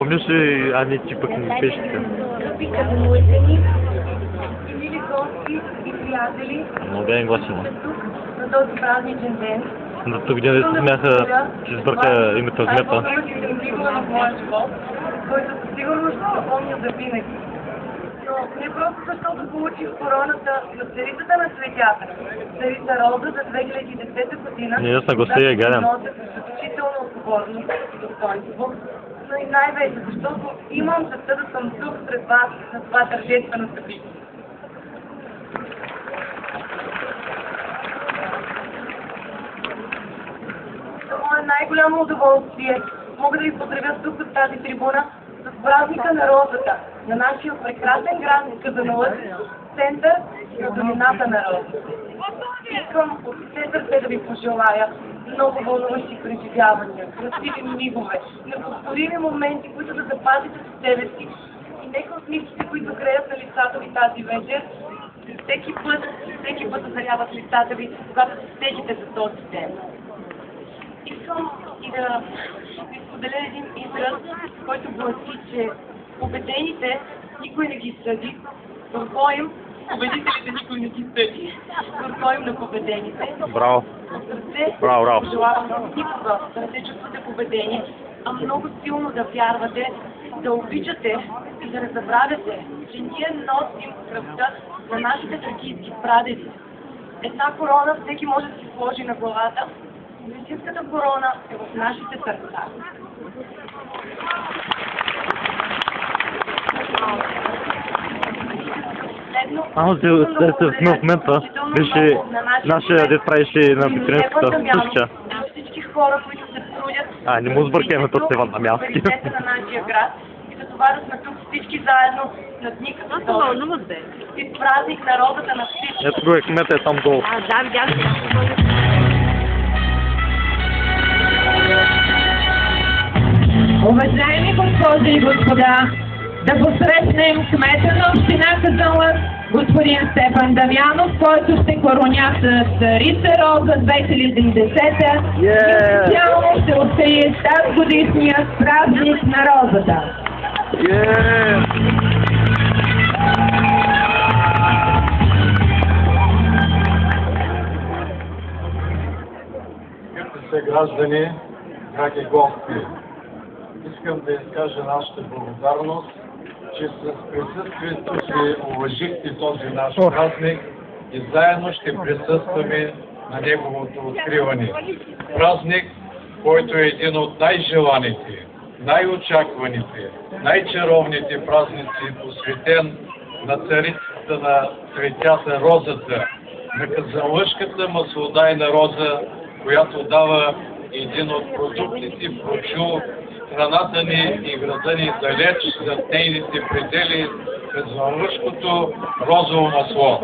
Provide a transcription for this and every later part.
Помниш ли, Ани, ти пък не беше така? Скъпи каденуетени, мили гости и приятели, Много бе гласено. тук на този празничен ден. На тук ден се смяха, че сбърка името на кмета. Това е в моя живот, който със сигурност ще запомня за винаги. Но не просто защото получих короната на царицата на цветята, царица Роза за 2010 година. Ние сме гостей, Галя. Нося с изключителна отговорност и достоинство, но и най-вече защото имам честта да съм тук сред вас на това тържествено събитие. За мое най-голямо удоволствие мога да ви поздравя тук от тази трибуна с празника на розата, на нашия прекрасен град Казанлък, център на долината на розата. Искам от все сърце да ви пожелая много вълнуващи преживявания, красиви мигове, неповторими моменти, които да запазите в себе си. И нека усмивките, които греят на лицата ви тази вечер, всеки път озаряват лицата ви, когато се сетите за този ден. Искам и да ви споделя един израз, който гласи, че победените никой не ги съди, горко победителите никой не ги съди, горко на победените. Браво! Браво! Пожелавам никога да не се чувствате победени, а много силно да вярвате, да обичате и да не забравяте, че ние носим кръвта на нашите тракийски прадеди. Една корона всеки може да си сложи на главата, но истинската корона е в нашите сърца. В момента беше нашия дед правеше на Петренската съща. Всички хора, които се трудят, не му сбъркаме то Стефан Дамянски. на нашия град и за това да сме тук всички заедно на дни като този. И празник на розата на всички. Ето го е кмета, е там долу. Да, видях. Уважаеми госпожи и господа, да посрещнем кмета на община Казанлък, господин Стефан Дамянов, който ще короня с царица Роза 2010 и официално ще открие тазгодишния празник на розата. Скъпи съграждани, драги гости, искам да изкажа нашата благодарност, че с присъствието си уважихте този наш празник и заедно ще присъстваме на неговото откриване. Празник, който е един от най-желаните, най-очакваните, най-чаровните празници, посветен на царицата на цветята Розата, на казанлъшката маслодайна роза, която дава един от продуктите, прочу страната ни и града ни далеч зад нейните предели, казанлъшкото розово масло.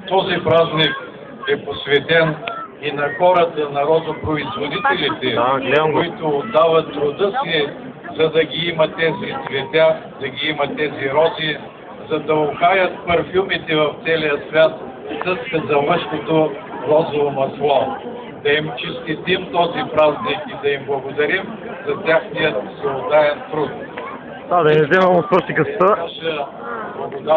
Този празник е посветен и на хората, на розопроизводителите, които отдават труда си, за да ги има тези цветя, да ги има тези рози, за да ухаят парфюмите в целия свят с казанлъшкото розово масло. Да им честитим този празник и да им благодарим за тяхният всеотдаен труд. Да не вземам от пърси къста.